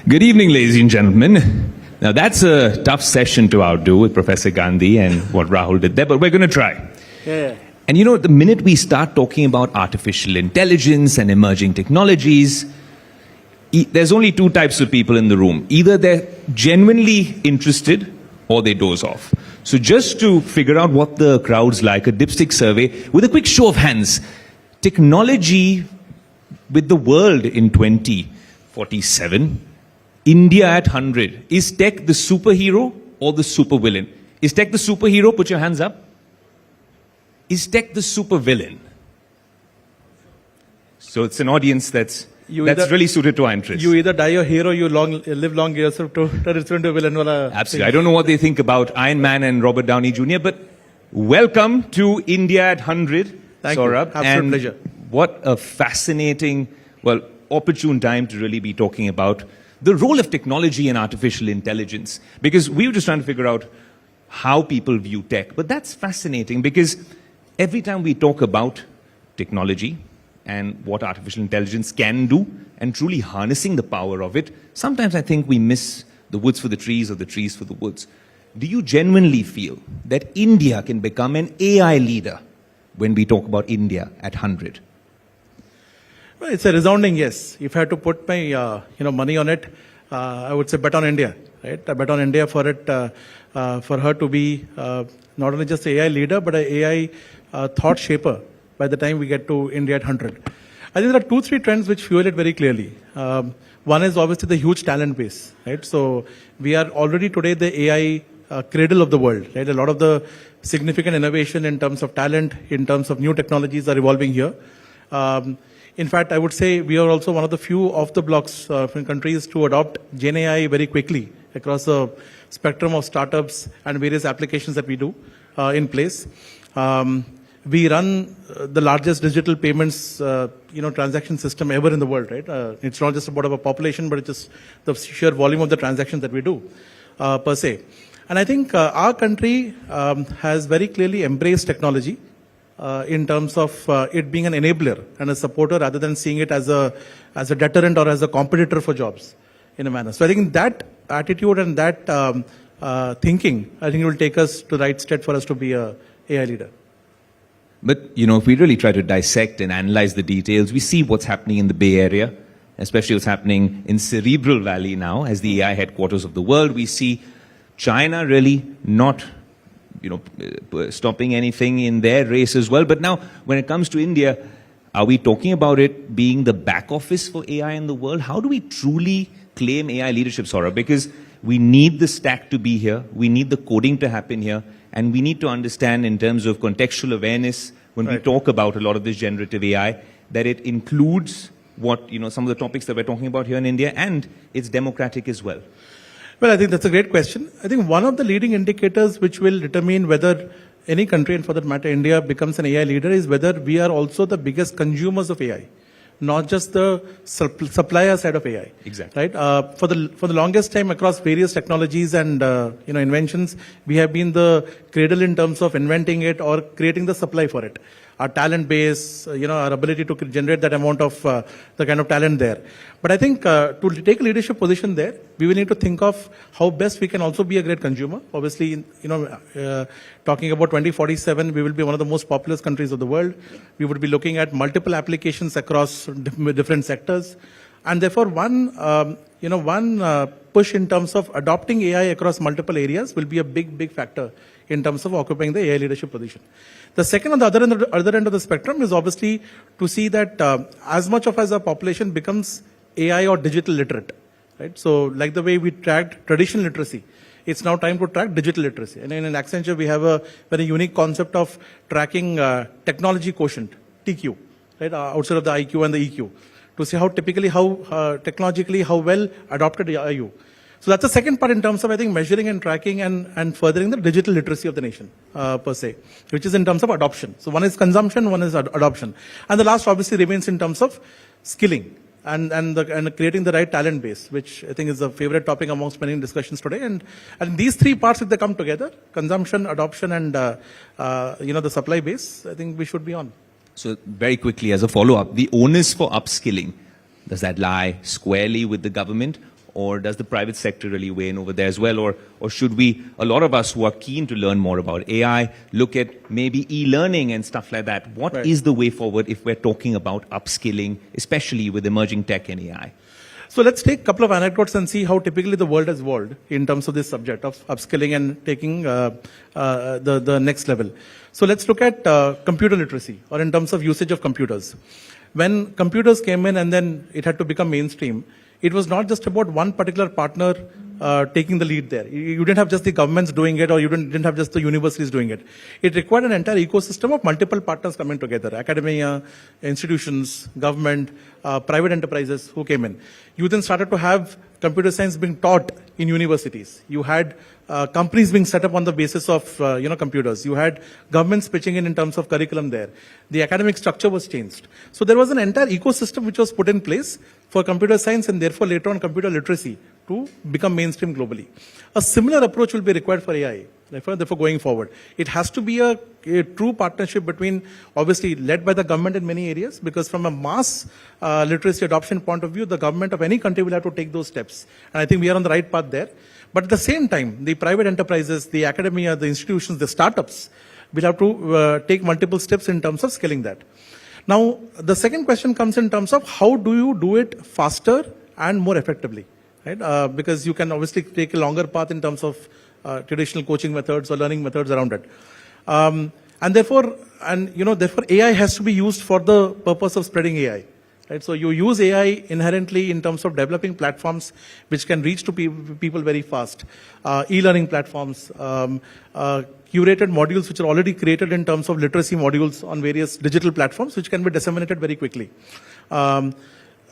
Good evening, ladies and gentlemen. Now, that's a tough session to outdo with Professor Gandhi and what Rahul did there, but we're going to try. Yeah. And you know, the minute we start talking about artificial intelligence and emerging technologies, there's only two types of people in the room. Either they're genuinely interested or they doze off. So just to figure out what the crowd's like, a dipstick survey with a quick show of hands. Technology with the world in 2047, India at 100. Is tech the superhero or the supervillain? Is tech the superhero? Put your hands up. Is tech the supervillain? So it's an audience that's really suited to our interests. You either die a hero, you live long yourself to return to a villain. Absolutely. I don't know what they think about Iron Man and Robert Downey Jr., but welcome to India at 100, Thank Saurabh. you. Absolute pleasure. What a fascinating, opportune time to really be talking about the role of technology and artificial intelligence. Because we were just trying to figure out how people view tech. But that's fascinating because every time we talk about technology and what artificial intelligence can do and truly harnessing the power of it, sometimes I think we miss the woods for the trees or the trees for the woods. Do you genuinely feel that India can become an AI leader when we talk about India at 100? Well, it's a resounding yes. If I had to put my money on it, I would say bet on India. Right? I bet on India for it, for her to be not only just an AI leader, but an AI thought shaper by the time we get to India at 100. I think there are 2-3 trends which fuel it very clearly. One is obviously the huge talent base. Right? So we are already today the AI cradle of the world. Right? A lot of the significant innovation in terms of talent, in terms of new technologies are evolving here. In fact, I would say we are also one of the few off-the-blocks countries to adopt Gen AI very quickly across the spectrum of startups and various applications that we do in place. We run the largest digital payments, transaction system ever in the world, right? It's not just about our population, but it's just the sheer volume of the transactions that we do, per se. And I think our country has very clearly embraced technology in terms of it being an enabler and a supporter rather than seeing it as a deterrent or as a competitor for jobs in a manner. So I think that attitude and that thinking, I think it will take us to the right step for us to be a AI leader. But, if we really try to dissect and analyze the details, we see what's happening in the Bay Area, especially what's happening in Cerebral Valley now as the AI headquarters of the world. We see China really not stopping anything in their race as well. But now, when it comes to India, are we talking about it being the back office for AI in the world? How do we truly claim AI leadership, Saurabh? Because we need the stack to be here. We need the coding to happen here. And we need to understand in terms of contextual awareness, when we talk about a lot of this generative AI, that it includes what, some of the topics that we're talking about here in India, and it's democratic as well. Well, I think that's a great question. I think one of the leading indicators which will determine whether any country, and for that matter India, becomes an AI leader is whether we are also the biggest consumers of AI, not just the supplier side of AI. Exactly. Right? For the longest time across various technologies and inventions, we have been the cradle in terms of inventing it or creating the supply for it. Our talent base, our ability to generate that amount of the kind of talent there. But I think to take a leadership position there, we will need to think of how best we can also be a great consumer. Obviously, talking about 2047, we will be one of the most populous countries of the world. We would be looking at multiple applications across different sectors. And therefore, one push in terms of adopting AI across multiple areas will be a big factor in terms of occupying the AI leadership position. The second on the other end of the spectrum is obviously to see that as much of as our population becomes AI or digital literate, right? So like the way we tracked traditional literacy, it's now time to track digital literacy. And in Accenture, we have a very unique concept of tracking technology quotient, TQ, right? Outside of the IQ and the EQ, to see how technologically, how well adopted are you. So that's the second part in terms of, I think, measuring and tracking and furthering the digital literacy of the nation, per se, which is in terms of adoption. So one is consumption, one is adoption. And the last obviously remains in terms of skilling and creating the right talent base, which I think is a favorite topic amongst many discussions today. And these three parts, if they come together, consumption, adoption, and the supply base, I think we should be on. So very quickly, as a follow-up, the onus for upskilling, does that lie squarely with the government? or does the private sector really weigh in over there as well? Or should we, a lot of us who are keen to learn more about AI, look at maybe e-learning and stuff like that? What is the way forward if we're talking about upskilling, especially with emerging tech and AI? So let's take a couple of anecdotes and see how typically the world has evolved in terms of this subject of upskilling and taking the next level. So let's look at computer literacy, or in terms of usage of computers. When computers came in and then it had to become mainstream, it was not just about one particular partner taking the lead there. You didn't have just the governments doing it, or you didn't have just the universities doing it. It required an entire ecosystem of multiple partners coming together: academia, institutions, government, private enterprises who came in. You then started to have computer science being taught in universities. You had companies being set up on the basis of computers. You had governments pitching in terms of curriculum there. The academic structure was changed. So there was an entire ecosystem which was put in place for computer science, and therefore later on computer literacy, to become mainstream globally. A similar approach will be required for AI. Therefore going forward, it has to be a true partnership between, obviously led by the government in many areas, because from a mass literacy adoption point of view, the government of any country will have to take those steps. And I think we are on the right path there. But at the same time, the private enterprises, the academia, the institutions, the startups will have to take multiple steps in terms of scaling that. Now, the second question comes in terms of how do you do it faster and more effectively, right? Because you can obviously take a longer path in terms of traditional coaching methods or learning methods around it. And therefore AI has to be used for the purpose of spreading AI. Right? So you use AI inherently in terms of developing platforms which can reach to people very fast. E-learning platforms, curated modules which are already created in terms of literacy modules on various digital platforms which can be disseminated very quickly.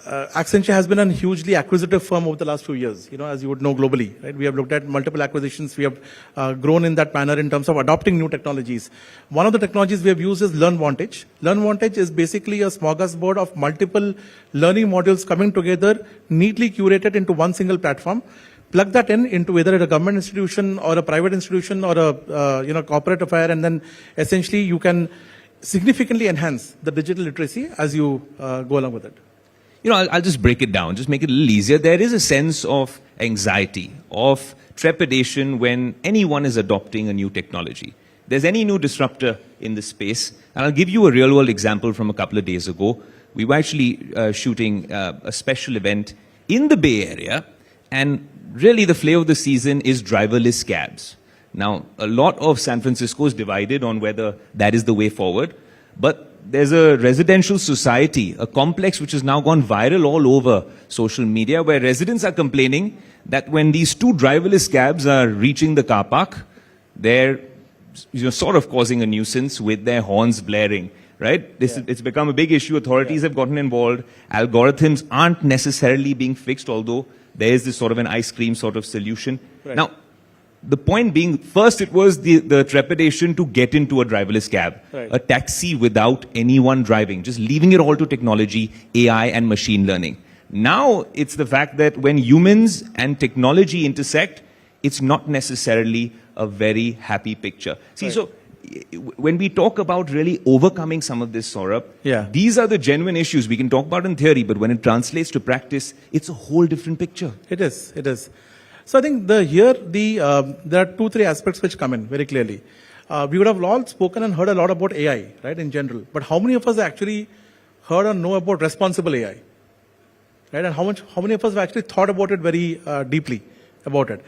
Accenture has been a hugely acquisitive firm over the last few years, as you would know globally. Right? We have looked at multiple acquisitions. We have grown in that manner in terms of adopting new technologies. One of the technologies we have used is LearnVantage. LearnVantage is basically a smorgasbord of multiple learning modules coming together, neatly curated into one single platform. Plug that into either a government institution or a private institution or a corporate affair, and then essentially you can significantly enhance the digital literacy as you go along with it. I'll just break it down, just make it a little easier. There is a sense of anxiety, of trepidation when anyone is adopting a new technology. There's any new disruptor in this space. And I'll give you a real-world example from a couple of days ago. We were actually shooting a special event in the Bay Area, and really the flavor of the season is driverless cabs. Now, a lot of San Francisco is divided on whether that is the way forward, but there's a residential society, a complex which has now gone viral all over social media, where residents are complaining that when these two driverless cabs are reaching the car park, they're sort of causing a nuisance with their horns blaring, right? It's become a big issue. Authorities have gotten involved. Algorithms aren't necessarily being fixed, although there is this sort of an ice cream sort of solution. Right. Now, the point being, first it was the trepidation to get into a driverless cab, a taxi without anyone driving, just leaving it all to technology, AI and machine learning. Now it's the fact that when humans and technology intersect, it's not necessarily a very happy picture. See, so when we talk about really overcoming some of this, Saurabh, these are the genuine issues we can talk about in theory, but when it translates to practice, it's a whole different picture. It is. So I think there are 2-3 aspects which come in very clearly. We would have all spoken and heard a lot about AI, right, in general. But how many of us actually heard or know about responsible AI? Right? And how many of us have actually thought about it very deeply about it?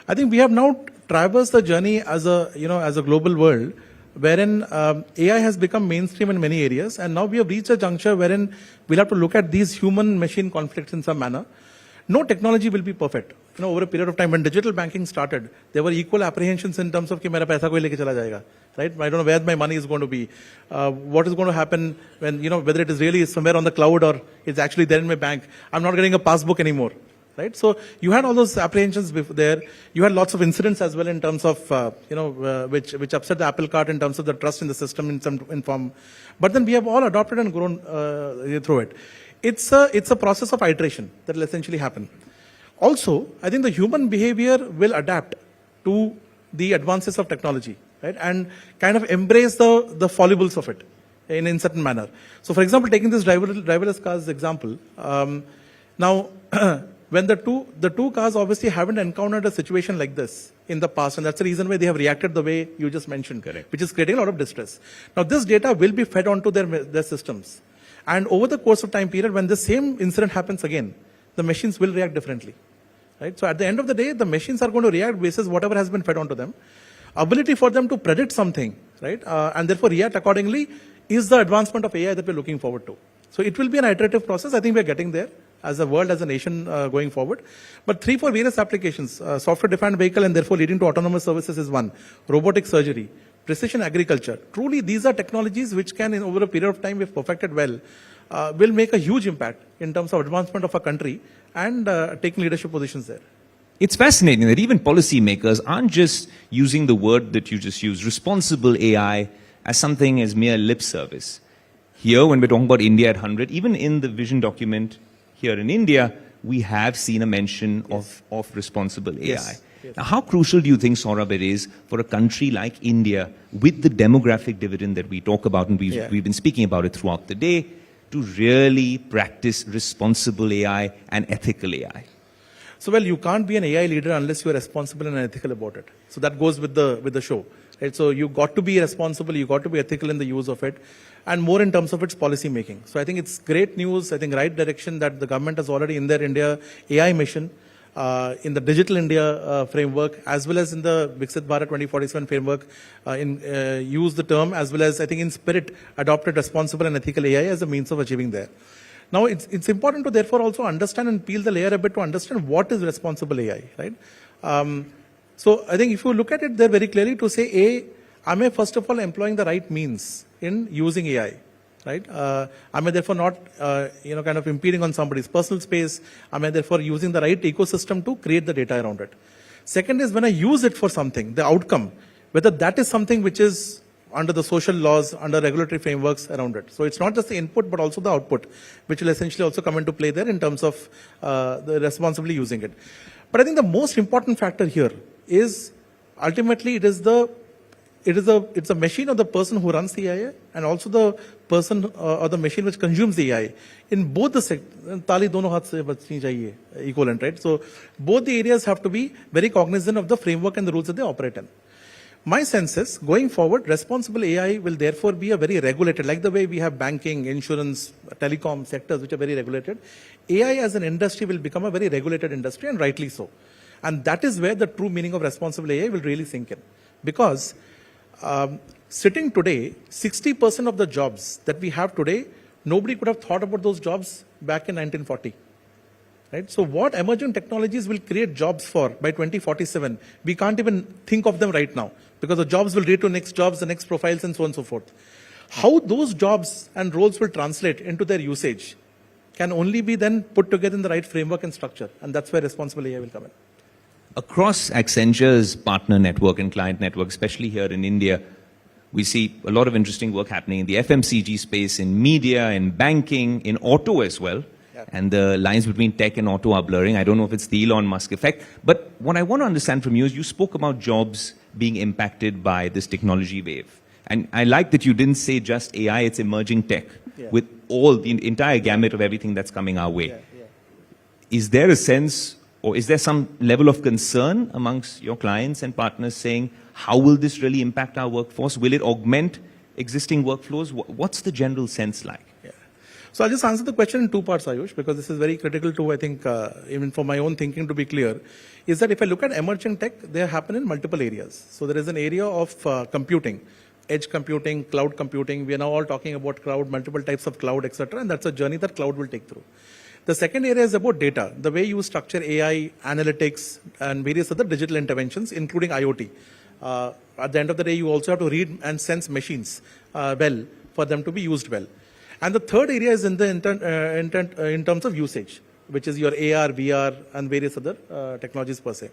I think we have now traversed the journey as a global world, wherein AI has become mainstream in many areas, and now we have reached a juncture wherein we'll have to look at these human-machine conflicts in some manner. No technology will be perfect. Over a period of time, when digital banking started, there were equal apprehensions in terms of कि मेरा पैसा कोई लेके चला जाएगा, right? I don't know where my money is going to be. What is going to happen when, whether it is really somewhere on the cloud or it's actually there in my bank. I'm not getting a passbook anymore, right? So you had all those apprehensions there. You had lots of incidents as well in terms of, which upset the apple cart in terms of the trust in the system in form. But then we have all adopted and grown through it. It's a process of iteration that will essentially happen. Also, I think the human behavior will adapt to the advances of technology, right? And kind of embrace the foibles of it in certain manner. So, for example, taking this driverless cars example, now when the two cars obviously haven't encountered a situation like this in the past, and that's the reason why they have reacted the way you just mentioned, Correct. which is creating a lot of distress. Now, this data will be fed onto their systems. And over the course of time period, when the same incident happens again, the machines will react differently. Right? So at the end of the day, the machines are going to react basis whatever has been fed onto them. Ability for them to predict something, right, and therefore react accordingly is the advancement of AI that we're looking forward to. So it will be an iterative process. I think we're getting there as a world, as a nation going forward. But 3 for various applications, software-defined vehicle and therefore leading to autonomous services is one. Robotic surgery, precision agriculture. Truly, these are technologies which can, over a period of time, if perfected well, will make a huge impact in terms of advancement of a country and taking leadership positions there. It's fascinating that even policymakers aren't just using the word that you just used, responsible AI, as something as mere lip service. Here, when we're talking about India at 100, even in the vision document here in India, we have seen a mention of responsible AI. Yes. Now, how crucial do you think, Saurabh, it is for a country like India, with the demographic dividend that we talk about, and we've been speaking about it throughout the day, to really practice responsible AI and ethical AI? So, well, you can't be an AI leader unless you are responsible and ethical about it. So that goes with the show. Right? So you got to be responsible, you got to be ethical in the use of it, and more in terms of its policy making. So I think it's great news, I think right direction that the government has already in their India AI mission, in the Digital India framework, as well as in the Viksit Bharat 2047 framework, use the term, as well as I think in spirit adopted responsible and ethical AI as a means of achieving there. Now, it's important to therefore also understand and peel the layer a bit to understand what is responsible AI, right? So I think if you look at it there very clearly to say, am I first of all employing the right means in using AI, right? Am I therefore not, kind of impeding on somebody's personal space? Am I therefore using the right ecosystem to create the data around it? Second is when I use it for something, the outcome, whether that is something which is under the social laws, under regulatory frameworks around it. So it's not just the input, but also the output, which will essentially also come into play there in terms of the responsibly using it. But I think the most important factor here is ultimately it's a machine of the person who runs the AI and also the person or the machine which consumes the AI. In both the tali dono haath se bachni chahiye, equivalent, right? So both the areas have to be very cognizant of the framework and the rules that they operate in. My sense is, going forward, responsible AI will therefore be a very regulated, like the way we have banking, insurance, telecom sectors which are very regulated. AI as an industry will become a very regulated industry, and rightly so. And that is where the true meaning of responsible AI will really sink in. Because sitting today, 60% of the jobs that we have today, nobody could have thought about those jobs back in 1940. Right? So what emerging technologies will create jobs for by 2047, we can't even think of them right now, because the jobs will lead to next jobs, the next profiles, and so on and so forth. How those jobs and roles will translate into their usage can only be then put together in the right framework and structure, and that's where responsible AI will come in. Across Accenture's partner network and client network, especially here in India, we see a lot of interesting work happening in the FMCG space, in media, in banking, in auto as well. And the lines between tech and auto are blurring. I don't know if it's the Elon Musk effect. But what I want to understand from you is you spoke about jobs being impacted by this technology wave. And I like that you didn't say just AI, it's emerging tech, with all the entire gamut of everything that's coming our way. Is there a sense, or is there some level of concern amongst your clients and partners saying, how will this really impact our workforce? Will it augment existing workflows? What's the general sense like? So I'll just answer the question in 2 parts, Ayush, because this is very critical to, I think, even for my own thinking to be clear, is that if I look at emerging tech, they happen in multiple areas. So there is an area of computing, edge computing, cloud computing. We are now all talking about cloud, multiple types of cloud, etc. And that's a journey that cloud will take through. The second area is about data, the way you structure AI, analytics, and various other digital interventions, including IoT. At the end of the day, you also have to read and sense machines well for them to be used well. And the third area is in the in terms of usage, which is your AR, VR, and various other technologies per se.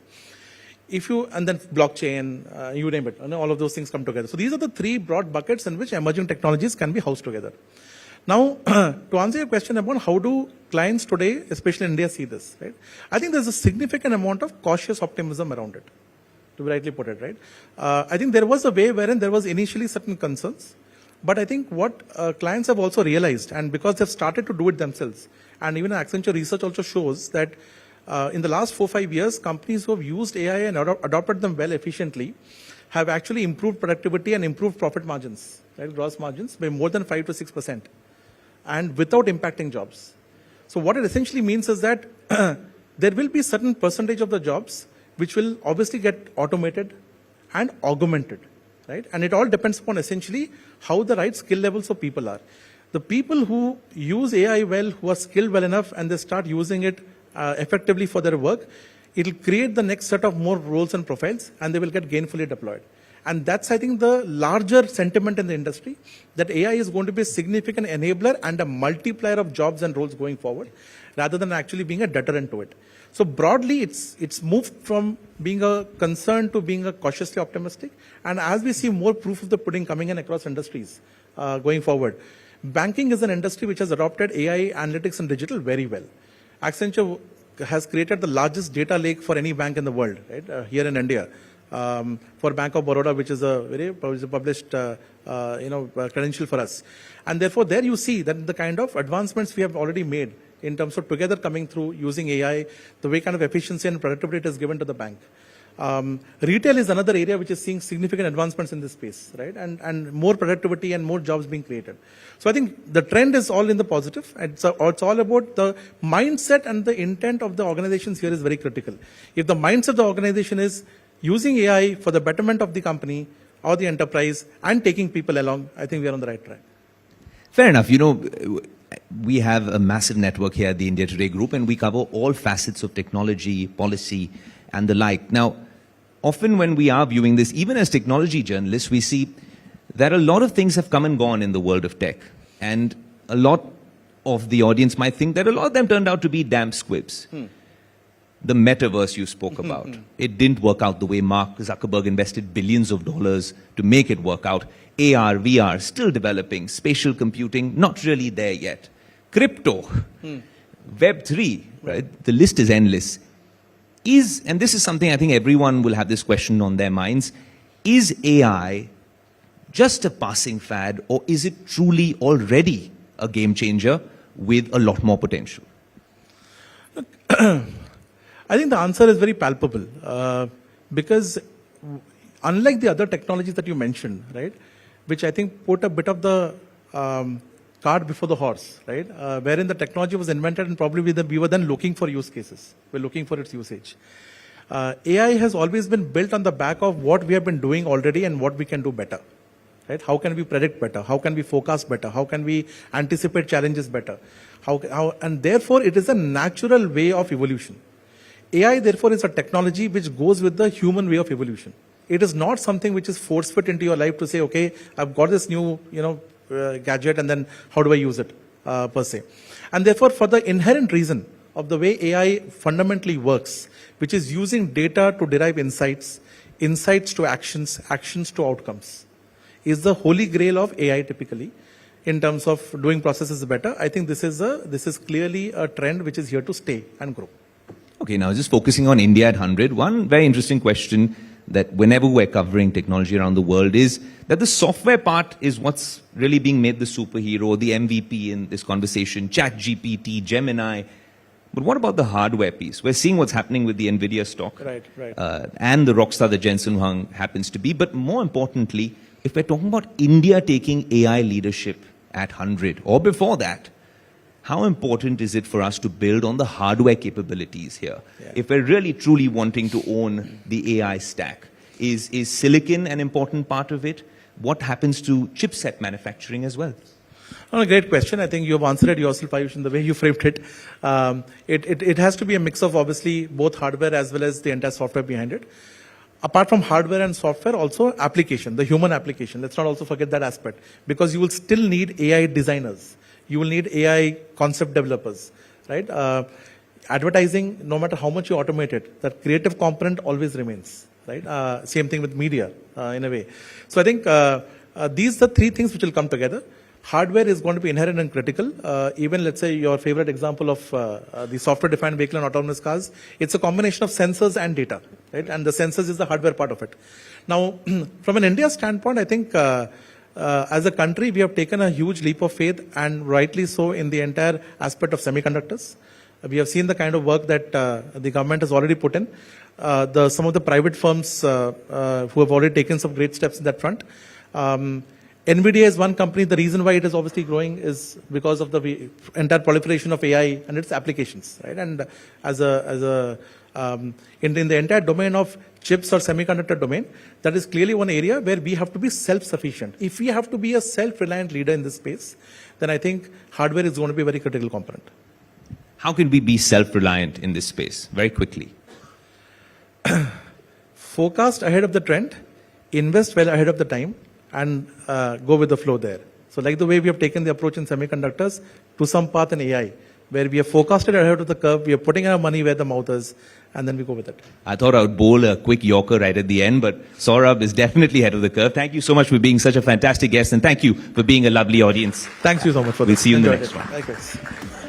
And then blockchain, you name it, all of those things come together. So these are the 3 broad buckets in which emerging technologies can be housed together. Now, to answer your question about how do clients today, especially in India, see this, right? I think there's a significant amount of cautious optimism around it, to rightly put it, right? I think there was a way wherein there was initially certain concerns. But I think what clients have also realized, and because they've started to do it themselves, and even Accenture research also shows that in the last 4-5 years, companies who have used AI and adopted them well efficiently have actually improved productivity and improved profit margins, right, gross margins by more than 5 to 6%, and without impacting jobs. So what it essentially means is that there will be certain percentage of the jobs which will obviously get automated and augmented, right? And it all depends upon essentially how the right skill levels of people are. The people who use AI well, who are skilled well enough, and they start using it effectively for their work, it will create the next set of more roles and profiles, and they will get gainfully deployed. And that's, I think, the larger sentiment in the industry, that AI is going to be a significant enabler and a multiplier of jobs and roles going forward, rather than actually being a deterrent to it. So broadly, it's moved from being a concern to being a cautiously optimistic. And as we see more proof of the pudding coming in across industries going forward, banking is an industry which has adopted AI, analytics, and digital very well. Accenture has created the largest data lake for any bank in the world, right, here in India. For Bank of Baroda, which is a very published, credential for us. And therefore, there you see that the kind of advancements we have already made in terms of together coming through using AI, the way kind of efficiency and productivity it has given to the bank. Retail is another area which is seeing significant advancements in this space, right? And more productivity and more jobs being created. So I think the trend is all in the positive. It's all about the mindset, and the intent of the organizations here is very critical. If the mindset of the organization is using AI for the betterment of the company or the enterprise and taking people along, I think we are on the right track. Fair enough. We have a massive network here at the India Today Group, and we cover all facets of technology, policy, and the like. Now, often when we are viewing this, even as technology journalists, we see that a lot of things have come and gone in the world of tech. And a lot of the audience might think that a lot of them turned out to be damn squibs. The metaverse you spoke about, it didn't work out the way Mark Zuckerberg invested billions of dollars to make it work out. AR, VR, still developing. Spatial computing, not really there yet. Crypto, Web3, right? The list is endless. And this is something I think everyone will have this question on their minds, is AI just a passing fad, or is it truly already a game changer with a lot more potential? I think the answer is very palpable, because unlike the other technologies that you mentioned, right, which I think put a bit of the cart before the horse, right, wherein the technology was invented and probably we were then looking for use cases. We're looking for its usage. AI has always been built on the back of what we have been doing already and what we can do better. Right? How can we predict better? How can we forecast better? How can we anticipate challenges better? And therefore, it is a natural way of evolution. AI, therefore, is a technology which goes with the human way of evolution. It is not something which is force-fit into your life to say, okay, I've got this new, gadget, and then how do I use it, per se. And therefore, for the inherent reason of the way AI fundamentally works, which is using data to derive insights, insights to actions, actions to outcomes, is the holy grail of AI typically in terms of doing processes better. I think this is clearly a trend which is here to stay and grow. Okay, now just focusing on India at 100, one very interesting question that whenever we're covering technology around the world is that the software part is what's really being made the superhero, the MVP in this conversation, ChatGPT, Gemini. But what about the hardware piece? We're seeing what's happening with the NVIDIA stock. Right. And the rockstar that Jensen Huang happens to be. But more importantly, if we're talking about India taking AI leadership at 100 or before that, how important is it for us to build on the hardware capabilities here? Yeah. If we're really truly wanting to own the AI stack, is silicon an important part of it? What happens to chipset manufacturing as well? Oh, a great question. I think you have answered it yourself, Ayush, in the way you framed it. It has to be a mix of obviously both hardware as well as the entire software behind it. Apart from hardware and software, also application, the human application. Let's not also forget that aspect, because you will still need AI designers. You will need AI concept developers, right? Advertising, no matter how much you automate it, that creative component always remains, right? Same thing with media, in a way. So I think these are three things which will come together. Hardware is going to be inherent and critical. Even, let's say, your favorite example of the software-defined vehicle and autonomous cars, it's a combination of sensors and data, right? And the sensors is the hardware part of it. Now, from an India standpoint, I think as a country, we have taken a huge leap of faith, and rightly so, in the entire aspect of semiconductors. We have seen the kind of work that the government has already put in. Some of the private firms who have already taken some great steps in that front. NVIDIA is one company. The reason why it is obviously growing is because of the entire proliferation of AI and its applications, right? And in the entire domain of chips or semiconductor domain, that is clearly one area where we have to be self-sufficient. If we have to be a self-reliant leader in this space, then I think hardware is going to be a very critical component. How can we be self-reliant in this space? Very quickly. Forecast ahead of the trend, invest well ahead of the time, and go with the flow there. So like the way we have taken the approach in semiconductors to some path in AI, where we have forecasted ahead of the curve, we are putting our money where the mouth is, and then we go with it. I thought I would bowl a quick yorker right at the end, but Saurabh is definitely ahead of the curve. Thank you so much for being such a fantastic guest, and thank you for being a lovely audience. Thanks you so much for We'll this. see you in the Enjoyed next it. one. Likewise.